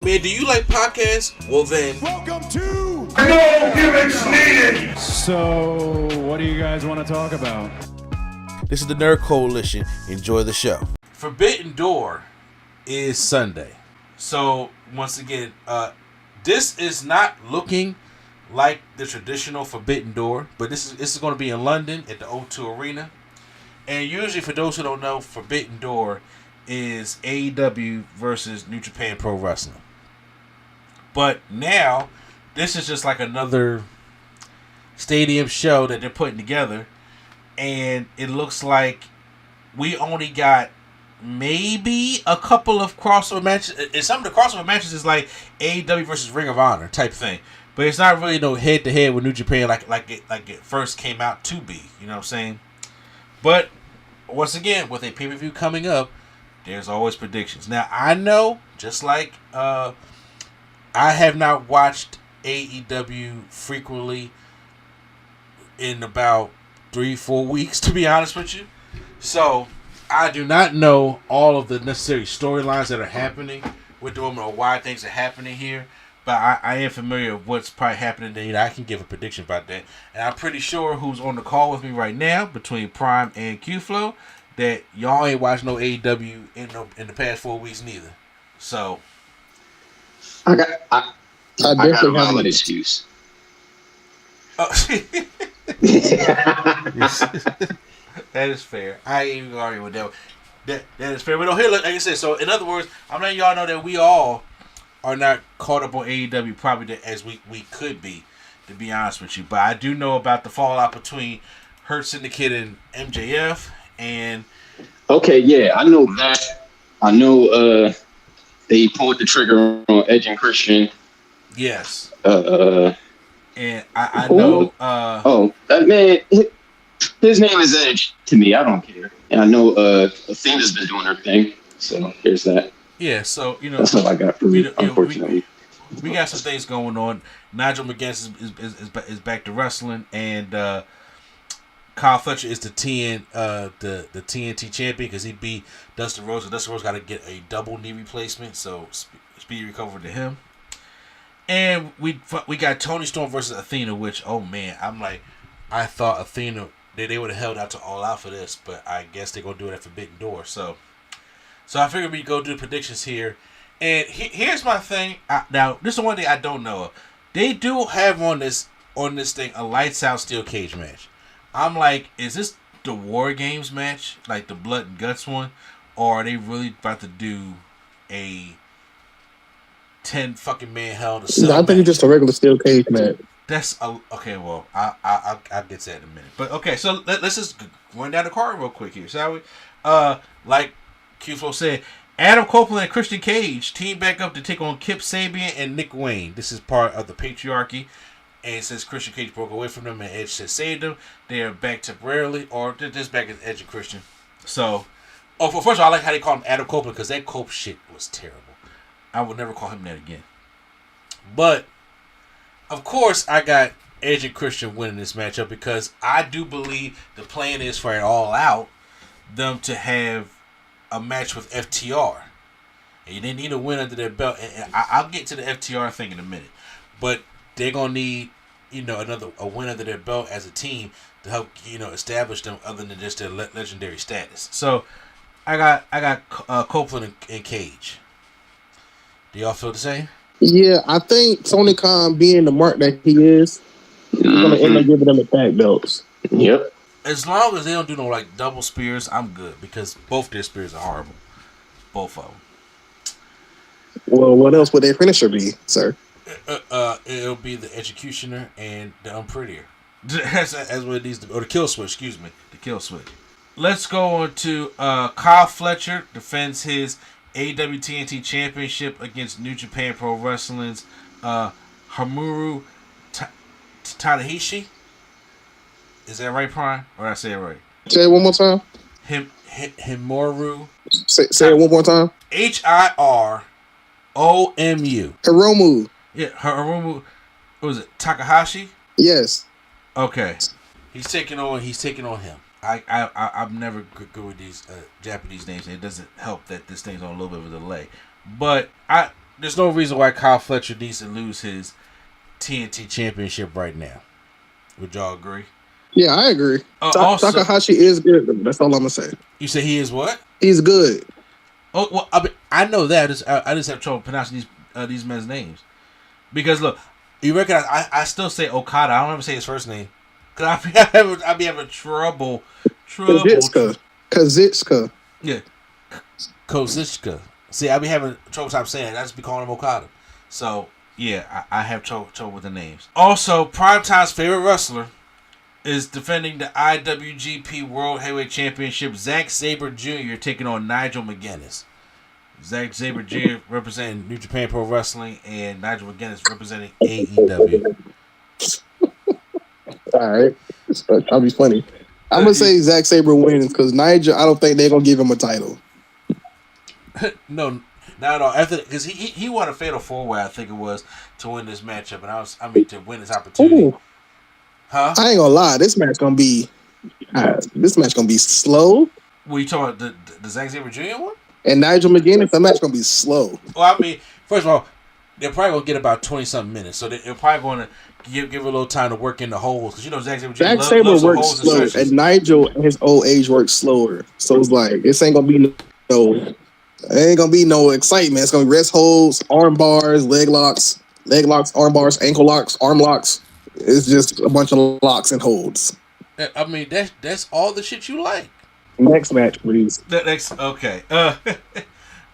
Man, do you like podcasts? Well then, welcome to No Gimmicks Needed! So, what do you guys want to talk about? this is the Nerd Coalition. Enjoy the show. Forbidden Door is Sunday. So, once again, this is not looking like the traditional Forbidden Door, but this is going to be in London at the O2 Arena. And usually, for those who don't know, Forbidden Door is AEW versus New Japan Pro Wrestling. But now, this is just like another stadium show that they're putting together. And it looks like we only got maybe a couple of crossover matches. And some of the crossover matches is like AEW versus Ring of Honor type thing. But it's not really no head-to-head with New Japan like it first came out to be. You know what I'm saying? But, once again, with a pay-per-view coming up, there's always predictions. Now, I know, just like I have not watched AEW frequently in about 3-4 weeks, to be honest with you. So, I do not know all of the necessary storylines that are happening with the woman or why things are happening here. But I am familiar with what's probably happening there. I can give a prediction about that. And I'm pretty sure who's on the call with me right now, between Prime and Q-Flow, that y'all ain't watched no AEW in the past 4 weeks neither. So I got a valid excuse. That is fair. I ain't even arguing with that. That is fair. But no, here, like I said, so in other words, I'm letting y'all know that we all are not caught up on AEW probably as we could be, to be honest with you. But I do know about the fallout between Hurt Syndicate and MJF. And okay, yeah, I know that. I know they pulled the trigger on Edge and Christian. Yes. And I know. That man, his name is Edge to me. I don't care. And I know Athena's been doing her thing. So there's that. Yeah, so you know that's all I got for you. Unfortunately, we got some things going on. Nigel McGuinness is back to wrestling, and Kyle Fletcher is the TNT champion because he beat Dustin Rhodes. And Dustin Rhodes got to get a double knee replacement, so speedy recovery to him. And we got Toni Storm versus Athena, which, oh man, I thought Athena they would have held out to All Out for this, but I guess they're gonna do it at Forbidden Door. So I figured we'd go do the predictions here. And here's my thing. Now, this is one thing I don't know of. They do have on this thing a lights out steel cage match. I'm like, is this the War Games match, like the Blood and Guts one, or are they really about to do a 10 fucking man hell to cell? I think it's just a regular steel cage match. That's okay. Well, I'll get to that in a minute. But okay, so let's just run down the card real quick here, shall we? Like Q-Flow said, Adam Copeland and Christian Cage team back up to take on Kip Sabian and Nick Wayne. This is part of the patriarchy. And since Christian Cage broke away from them and Edge has saved them, they are back temporarily, or they're just back as Edge and Christian. So, first of all, I like how they call him Adam Copeland because that Cope shit was terrible. I would never call him that again. But, of course, I got Edge and Christian winning this matchup because I do believe the plan is for it All Out, them to have a match with FTR. And they need a win under their belt. And I'll get to the FTR thing in a minute. But they're going to need, a win under their belt as a team to help, establish them other than just their legendary status. So, I got Copeland and Cage. Do y'all feel the same? Yeah, I think Tony Khan, being the mark that he is, going to end up giving them the tag belts. Yep. As long as they don't do no double spears, I'm good because both their spears are horrible. Both of them. Well, what else would their finisher be, sir? It'll be the Executioner and the Unprettier. As what it needs to, or the Kill Switch. Excuse me, the Kill Switch. Let's go on to Kyle Fletcher defends his AEW TNT Championship against New Japan Pro Wrestling's Hamuru Tadahashi. Is that right, Prime? Or did I say it right? Say it one more time. Himuru. Say it one more time. Hiromu. Hiromu. Yeah, Hiromu. What was it? Takahashi? Yes. Okay. He's taking on him. I'm never good with these Japanese names, and it doesn't help that this thing's on a little bit of a delay. But there's no reason why Kyle Fletcher needs to lose his TNT championship right now. Would y'all agree? Yeah, I agree. Also, Takahashi is good. That's all I'm gonna say. You say he is what? He's good. Oh well, I know that. I just have trouble pronouncing these men's names because look, you recognize I still say Okada. I don't ever say his first name because I be having trouble. Kazuchika. Yeah, Kozichka. See, I be having trouble time saying it. I just be calling him Okada. So yeah, I have trouble with the names. Also, Primetime's favorite wrestler is defending the IWGP World Heavyweight Championship. Zack Sabre Jr. taking on Nigel McGuinness. Zack Sabre Jr. representing New Japan Pro Wrestling and Nigel McGuinness representing AEW. All right. That'll be funny. I'm going to say Zack Sabre wins because Nigel, I don't think they're going to give him a title. No, not at all. Because he won a fatal 4-way, I think it was, to win this matchup. And to win this opportunity. Ooh. Huh? I ain't gonna lie, this match gonna be slow. What you talking about, the Zack Sabre Jr. one? And Nigel McGuinness, the match gonna be slow. Well, I mean, first of all, they're probably gonna get about 20-something minutes, so they're probably gonna give a little time to work in the holes because Zack Sabre Jr. loves works slow, and Nigel in his old age works slower. So it's like this ain't gonna be no excitement. It's gonna be rest holds, arm bars, leg locks, arm bars, ankle locks, arm locks. It's just a bunch of locks and holds. I mean, that's all the shit you like. Next match, please. Okay.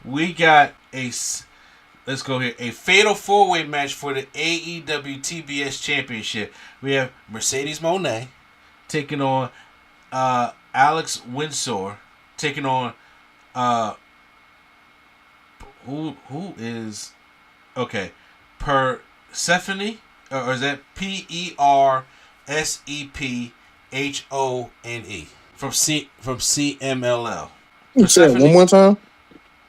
We got let's go here. A fatal 4-way match for the AEW TBS Championship. We have Mercedes Moné taking on Alex Windsor, taking on who is Persephone. Or is that Persephone from CMLL? You said it one more time.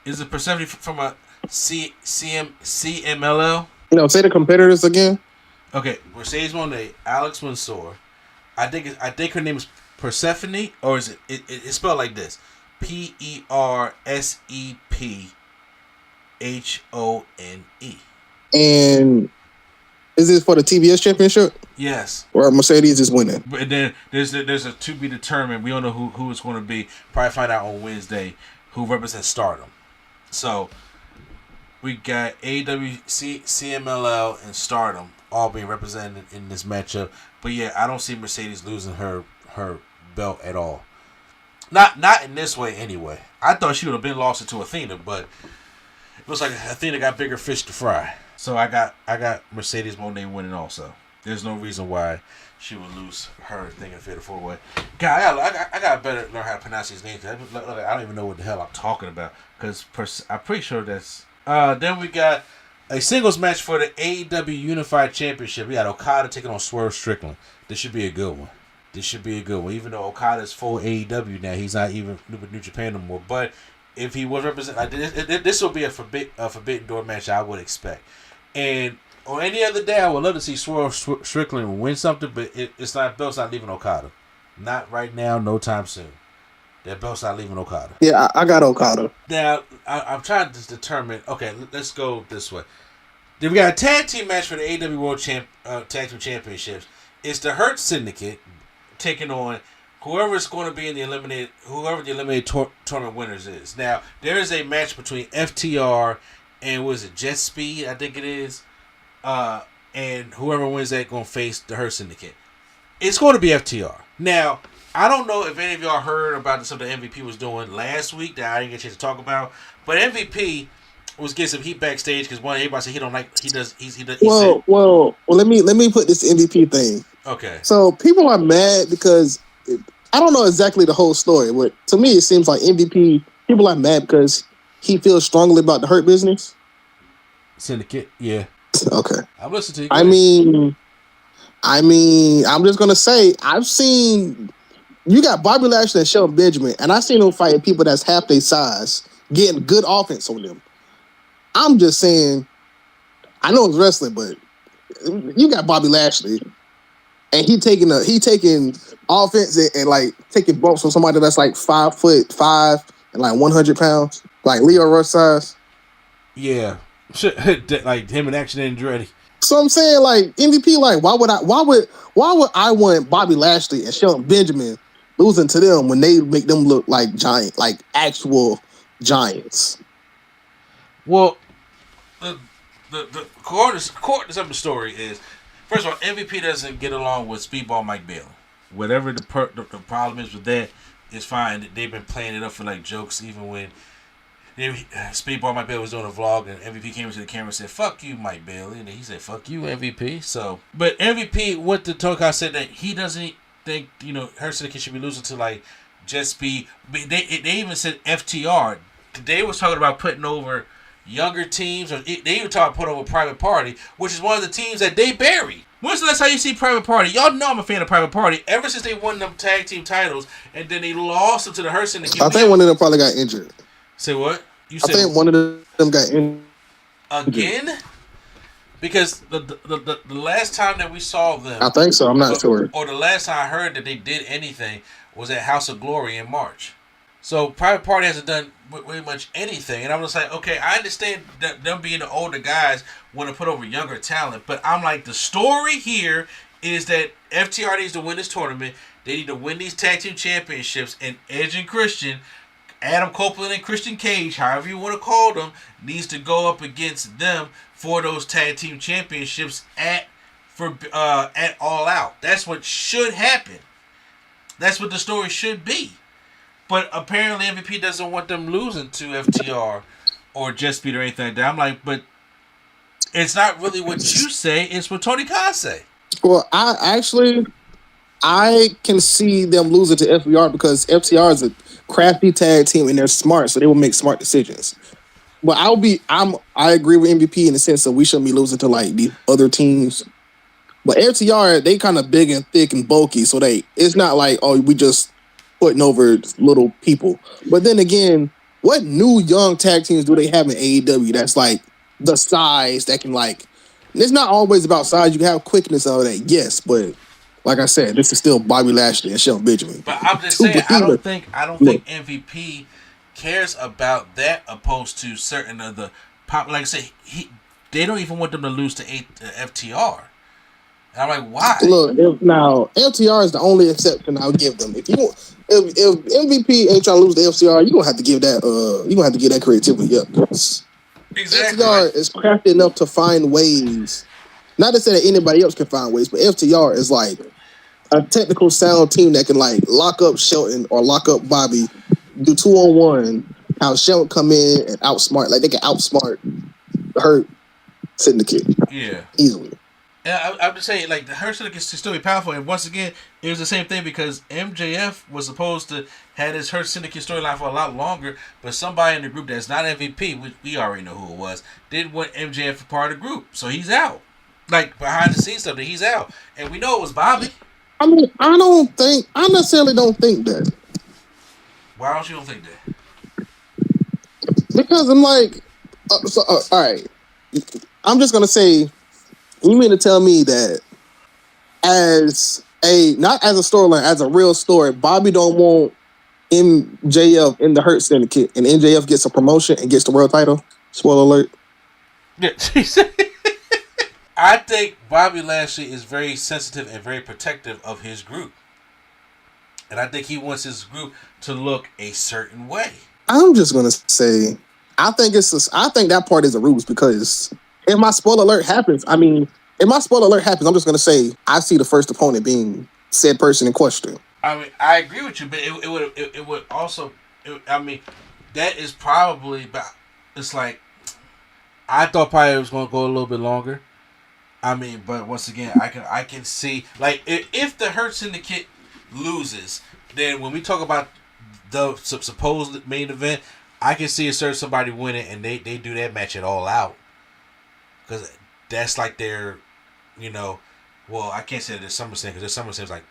Is it Persephone from a CMLL? No, say the competitors again. Okay, Mercedes Moné, Alex Windsor. I think her name is Persephone, or is it's spelled like this: Persephone. And is this for the TBS championship? Yes. Or Mercedes is winning? But then there's a to be determined. We don't know who it's going to be. Probably find out on Wednesday who represents Stardom. So we got AEW, CMLL, and Stardom all being represented in this matchup. But yeah, I don't see Mercedes losing her belt at all. Not in this way anyway. I thought she would have been lost it to Athena, but it looks like Athena got bigger fish to fry. So I got Mercedes Moné winning also. There's no reason why she would lose her thing in Fatal 4-Way. God, I got better learn how to pronounce these names. I don't even know what the hell I'm talking about because I'm pretty sure that's. Then we got a singles match for the AEW Unified Championship. We got Okada taking on Swerve Strickland. This should be a good one. Even though Okada's full AEW now, he's not even with New Japan no more. But if he was represented, this will be a Forbidden Door match I would expect. And on any other day, I would love to see Swerve Strickland win something, but belt's not leaving Okada. Not right now, no time soon. That belt's not leaving Okada. Yeah, I got Okada. Now, I'm trying to determine, okay, let's go this way. Then we got a tag team match for the AEW World Tag Team Championships. It's the Hurt Syndicate taking on whoever the eliminated tournament winners is. Now, there is a match between FTR and Jet Speed, I think it is. And whoever wins that going to face the Hurt Syndicate. It's going to be FTR. Now, I don't know if any of y'all heard about something MVP was doing last week that I didn't get a chance to talk about, but MVP was getting some heat backstage because everybody said he don't like he does. Well, let me put this MVP thing. Okay. So people are mad because I don't know exactly the whole story, but to me it seems like MVP people are mad because he feels strongly about the Hurt business. Syndicate, yeah. Okay. I'm listening to you. I mean, I'm just gonna say I've seen you got Bobby Lashley and Shelton Benjamin, and I've seen them fighting people that's half their size, getting good offense on them. I'm just saying, I know it's wrestling, but you got Bobby Lashley, and he taking offense and like taking bumps from somebody that's like 5'5" and like 100 pounds, like Leo Rush size. Yeah. Like him and Action Andretti. So I'm saying, like, MVP, like, why would I want Bobby Lashley and Shelton Benjamin losing to them when they make them look like actual giants? Well, the core of the story is, first of all, MVP doesn't get along with Speedball Mike Bailey. Whatever the problem is with that, it's fine. They've been playing it up for like jokes, even when Speedball Mike Bailey was doing a vlog and MVP came into the camera and said, "Fuck you, Mike Bailey," and he said, "Fuck you, MVP." So, but MVP went to Tokai, said that he doesn't think Hurt Syndicate should be losing to like just be. They even said FTR. They was talking about putting over younger teams, or they even talking about putting over Private Party, which is one of the teams that they buried. When's the last time you see Private Party? Y'all know I'm a fan of Private Party. Ever since they won them tag team titles, and then they lost them to the Hurt Syndicate. I think one of them probably got injured. Say what? I think one of them got injured. Again? Because the last time that we saw them... I think so. I'm not sure. Or the last time I heard that they did anything was at House of Glory in March. So Private Party hasn't done very much anything. And I'm just like, okay, I understand that them being the older guys want to put over younger talent. But I'm like, the story here is that FTR needs to win this tournament. They need to win these tag team championships. And Edge and Christian... Adam Copeland and Christian Cage, however you want to call them, needs to go up against them for those tag team championships at All Out. That's what should happen. That's what the story should be. But apparently MVP doesn't want them losing to FTR or Just Speed or anything like that. I'm like, but it's not really what you say, it's what Tony Khan say. Well, I can see them losing to FTR because FTR is a crafty tag team and they're smart, so they will make smart decisions. But I agree with MVP in the sense that we shouldn't be losing to like the other teams. But FTR, they kind of big and thick and bulky, so it's not like, oh, we just putting over little people. But then again, what new young tag teams do they have in AEW that's like the size that can like? It's not always about size. You can have quickness of that, yes, but. Like I said, this is still Bobby Lashley and Shelton Benjamin. But I'm just saying, I don't think MVP cares about that opposed to certain of the pop. Like I say, they don't even want them to lose to FTR. And I'm like, why? Look, now FTR is the only exception I'll give them. If MVP ain't trying to lose to FTR, you gonna have to give that. You gonna have to give that creativity up. Exactly. FTR is crafty enough to find ways. Not to say that anybody else can find ways, but FTR is like a technical sound team that can like lock up Shelton or lock up Bobby, do 2-on-1, how Shelton come in and outsmart, like they can outsmart Hurt Syndicate. Yeah. Easily. And I'm just saying, like, the Hurt Syndicate can still be powerful. And once again, it was the same thing because MJF was supposed to have his Hurt Syndicate storyline for a lot longer, but somebody in the group that's not MVP, which we already know who it was, didn't want MJF for part of the group. So he's out. Like, behind the scenes stuff, that he's out. And we know it was Bobby. I mean, I necessarily don't think that. Why don't you think that? Because I'm like, all right. I'm just going to say, you mean to tell me that not as a storyline, as a real story, Bobby don't want MJF in the Hurt Syndicate and MJF gets a promotion and gets the world title? Spoiler alert. Yeah, I think Bobby Lashley is very sensitive and very protective of his group. And I think he wants his group to look a certain way. I'm just going to say, I think that part is a ruse because if my spoiler alert happens, I'm just going to say, I see the first opponent being said person in question. I mean, I agree with you, but it would also, that is probably about, it's like, I thought probably it was going to go a little bit longer. But once again, I can see, like, if the Hurt Syndicate loses, then when we talk about the supposed main event, I can see somebody winning and they do that match at All Out. Because that's like their, well, I can't say that there's SummerSlam because their SummerSlam is like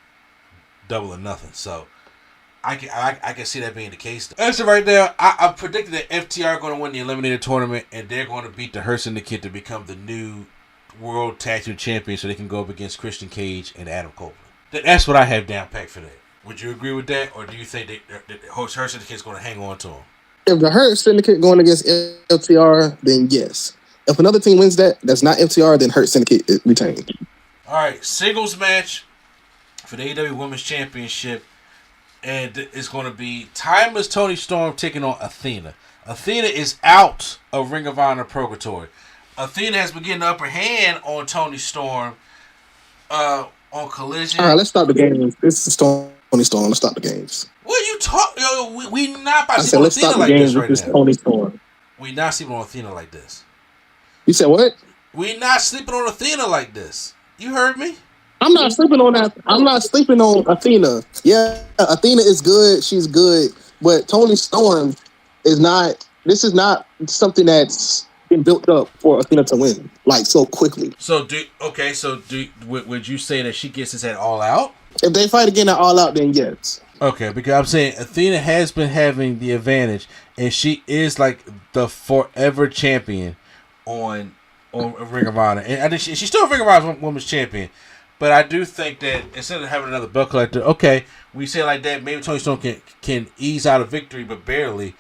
double or nothing. So I can see that being the case. As of right now, I'm predicting that FTR are going to win the Eliminator Tournament and they're going to beat the Hurt Syndicate to become the new World Tag Team Champions so they can go up against Christian Cage and Adam Copeland. That's what I have down packed for that. Would you agree with that, or do you think that the Hurt Syndicate is going to hang on to him? If the Hurt Syndicate going against FTR, then yes. If another team wins that's not FTR, then Hurt Syndicate is retained. All right, singles match for the AEW Women's Championship, and it's going to be Timeless Toni Storm taking on Athena. Athena is out of Ring of Honor Purgatory. Athena has been getting the upper hand on Toni Storm on Collision. All right, let's stop the games. This is Toni Storm. Let's stop the games. What are you talking? Yo, we not about to I see said, on let's Athena stop the like games this with right this now. Toni Storm. We not sleeping on Athena like this. You said what? We not sleeping on Athena like this. You heard me? I'm not sleeping on that. I'm not sleeping on Athena. Yeah, Athena is good. She's good. But Toni Storm is not. This is not something that's been built up for Athena to win like so quickly. So would you say that she gets this at All Out? If they fight again at All Out, then yes. Okay, because I'm saying Athena has been having the advantage, and she is like the forever champion on Ring of Honor, and I think she's still Ring of Honor's Women's Champion. But I do think that instead of having another belt collector, okay, we say it like that, maybe Toni Storm can ease out of victory, but barely.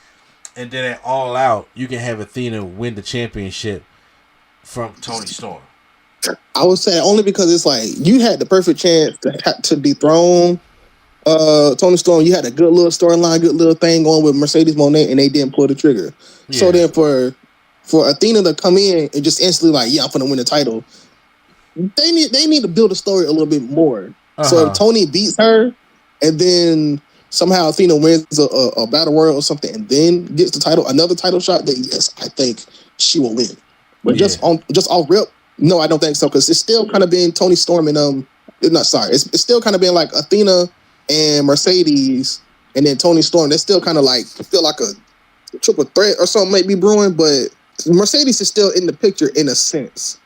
And then at All Out, you can have Athena win the championship from Toni Storm. I would say only because it's like you had the perfect chance to dethrone Toni Storm. You had a good little storyline, good little thing going with Mercedes Moné, and they didn't pull the trigger. Yeah. So then for Athena to come in and just instantly like, yeah, I'm gonna win the title. They need to build a story a little bit more. So if Toni beats her, and then somehow Athena wins a battle royal or something, and then gets the title, another title shot, then yes, I think she will win. But just off rip, no, I don't think so, because it's still kind of been Toni Storm and it's still kind of been like Athena and Mercedes, and then Toni Storm. They're still kind of like feel like a triple threat or something might be brewing, but Mercedes is still in the picture in a sense.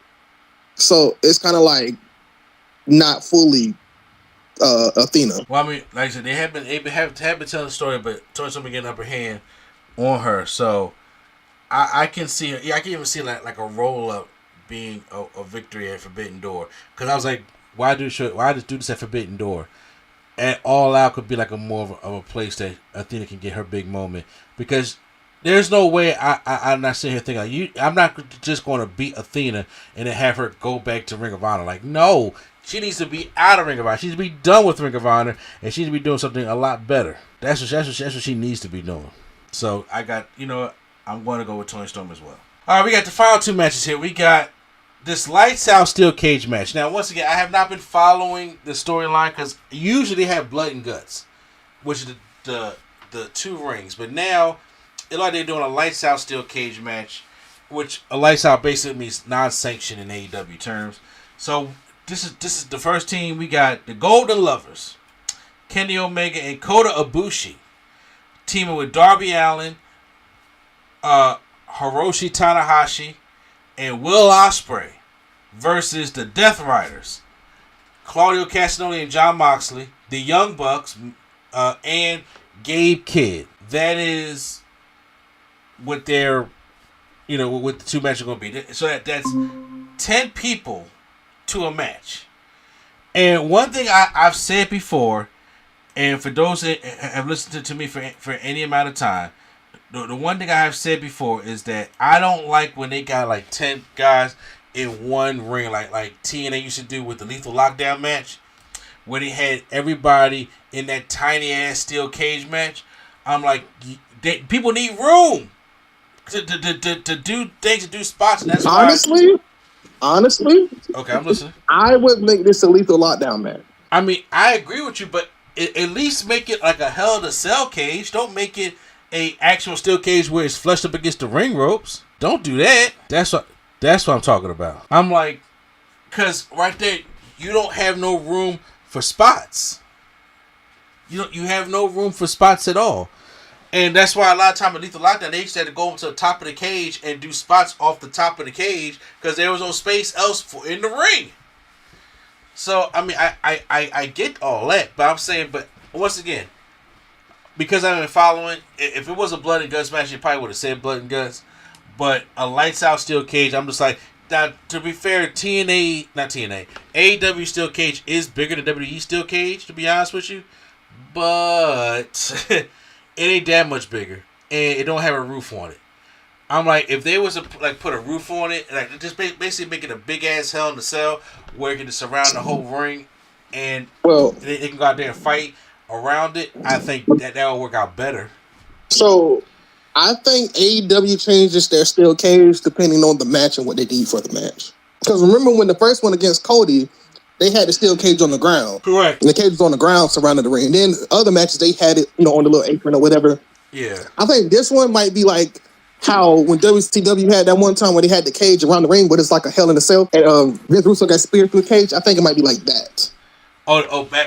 So it's kind of like not fully Athena. Well, I mean, like I said, they have been telling the story, but Toni Storm been getting upper hand on her. So I can see her. Yeah, I can even see like a roll up being a victory at Forbidden Door. Because I was like, why just do this at Forbidden Door? At All Out could be like a more of a place that Athena can get her big moment, because there's no way I'm not sitting here thinking like I'm not just going to beat Athena and then have her go back to Ring of Honor. Like, no, she needs to be out of Ring of Honor. She needs to be done with Ring of Honor, and she needs to be doing something a lot better. That's what she needs to be doing. So I'm going to go with Toni Storm as well. All right, we got the final two matches here. We got this Lights Out Steel Cage match. Now, once again, I have not been following the storyline because usually they have Blood and Guts, which is the two rings. But now, it's like they're doing a Lights Out Steel Cage match, which a Lights Out basically means non-sanctioned in AEW terms. So this is the first team. We got the Golden Lovers, Kenny Omega and Kota Ibushi, teaming with Darby Allin, Hiroshi Tanahashi, and Will Ospreay versus the Death Riders, Claudio Castagnoli and Jon Moxley, the Young Bucks, and Gabe Kidd. That is what their, what the two matches are going to be. So that's 10 people to a match. And one thing I've said before, and for those that have listened to me for any amount of time, the one thing I have said before is that I don't like when they got like 10 guys in one ring, like TNA used to do with the Lethal Lockdown match, where they had everybody in that tiny ass steel cage match. I'm like, people need room to do things, to do spots, and that's honestly. Okay, I'm listening. I would make this a Lethal Lockdown match. I mean, I agree with you, but at least make it like a Hell in a Cell cage. Don't make it a actual steel cage where it's flushed up against the ring ropes. Don't do that. That's what I'm talking about. I'm like, because right there, you don't have no room for spots. You have no room for spots at all. And that's why a lot of time in Lethal Lockdown, they used to have to go to the top of the cage and do spots off the top of the cage because there was no space else in the ring. So, I mean, I get all that, but I'm saying, but once again, because I've been following, if it was a Blood and Guts match, you probably would have said Blood and Guts. But a Lights Out Steel Cage, I'm just like, now, to be fair, AEW Steel Cage is bigger than WWE Steel Cage, to be honest with you. But it ain't that much bigger. And it don't have a roof on it. I'm like, if they was to like put a roof on it, like just basically make it a big ass Hell in a Cell where it can just surround the whole ring, and they can go out there and fight around it. I think that will work out better. So, I think AEW changes their steel cage depending on the match and what they need for the match. Because remember when the first one against Cody, they had the steel cage on the ground. Correct. And the cage was on the ground surrounding the ring. And then other matches, they had it, on the little apron or whatever. Yeah. I think this one might be like how when WCW had that one time where they had the cage around the ring, but it's like a Hell in a Cell, and Vince Russo got speared through the cage. I think it might be like that.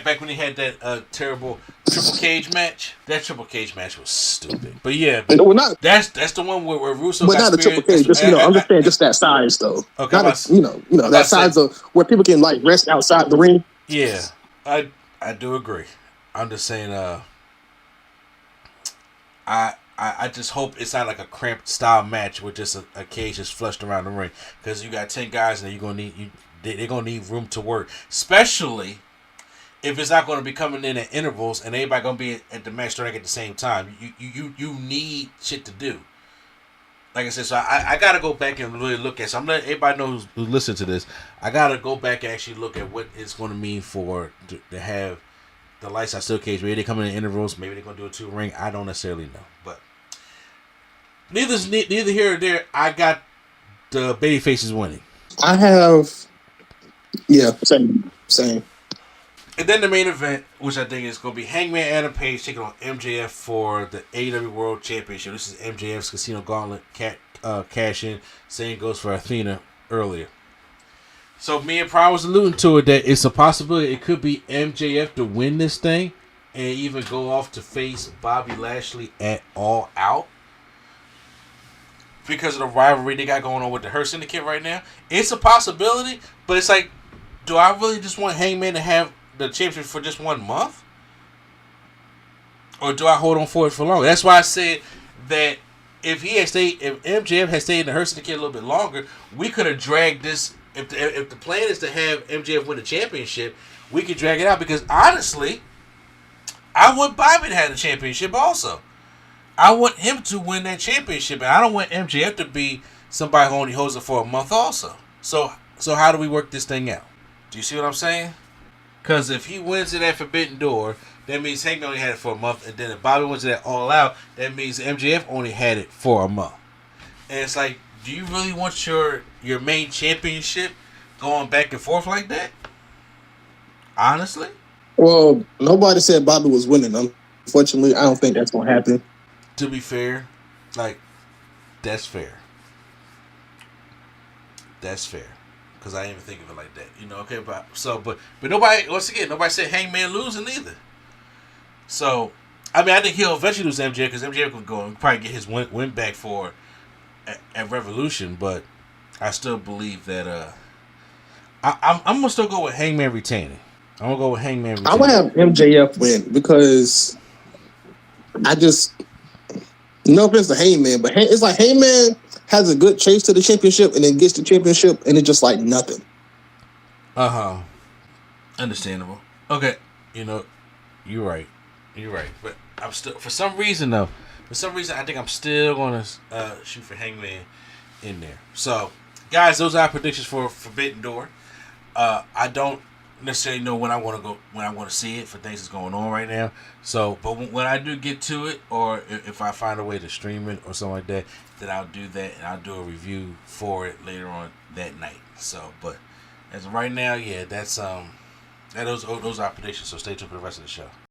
Back when he had that terrible triple cage match. That triple cage match was stupid. But yeah, that's the one where Russo but got not the triple cage. Just, I'm just saying, just that size though. Okay, not that size of where people can like rest outside the ring. Yeah, I do agree. I'm just saying, I just hope it's not like a cramped style match with just a cage just flushed around the ring, because you got 10 guys and they're gonna need room to work, especially if it's not going to be coming in at intervals and everybody going to be at the match starting at the same time. You need shit to do. Like I said, so I got to go back and really look at. So I'm letting everybody know who's listening to this. I got to go back and actually look at what it's going to mean to have the lights out steel cage. Maybe they come in intervals. Maybe they're going to do a 2-ring. I don't necessarily know, but neither here or there. I got the baby faces winning. I have, same. And then the main event, which I think is going to be Hangman Adam Page taking on MJF for the AEW World Championship. This is MJF's Casino Gauntlet cash-in. Same goes for Athena earlier. So me and Prime was alluding to it that it's a possibility it could be MJF to win this thing and even go off to face Bobby Lashley at All Out. Because of the rivalry they got going on with the Hurt Syndicate right now. It's a possibility, but it's like, do I really just want Hangman to have the championship for just 1 month, or do I hold on for it for longer? That's why I said that if MJF had stayed in the Hurt Syndicate a little bit longer, we could have dragged this. If the plan is to have MJF win the championship, we could drag it out, because honestly, I want Bobby to have the championship also. I want him to win that championship, and I don't want MJF to be somebody who only holds it for a month also. So how do we work this thing out? Do you see what I'm saying? Because if he wins it at Forbidden Door, that means Hangman only had it for a month. And then if Bobby wins it at All Out, that means MJF only had it for a month. And it's like, do you really want your main championship going back and forth like that? Honestly? Well, nobody said Bobby was winning. Unfortunately, I don't think that's going to happen. To be fair, that's fair. That's fair. Because I didn't even think of it like that. Okay, but nobody, once again, nobody said Hangman losing either. So, I mean, I think he'll eventually lose MJF, because MJF will go and probably get his win back for at Revolution, but I still believe that I'm going to still go with Hangman retaining. I'm going to go with Hangman retaining. I'm going to have MJF win, because I just, no offense to Hangman, but it's like Hangman has a good chase to the championship and then gets the championship and it's just like nothing. Understandable. Okay. You're right. But I'm still, for some reason I think I'm still going to shoot for Hangman in there. So, guys, those are our predictions for Forbidden Door. I don't necessarily know when I want to see it for things that's going on right now. So, but when I do get to it, or if I find a way to stream it or something like that, then I'll do that, and I'll do a review for it later on that night. So, but as of right now, yeah, those are our predictions. So stay tuned for the rest of the show.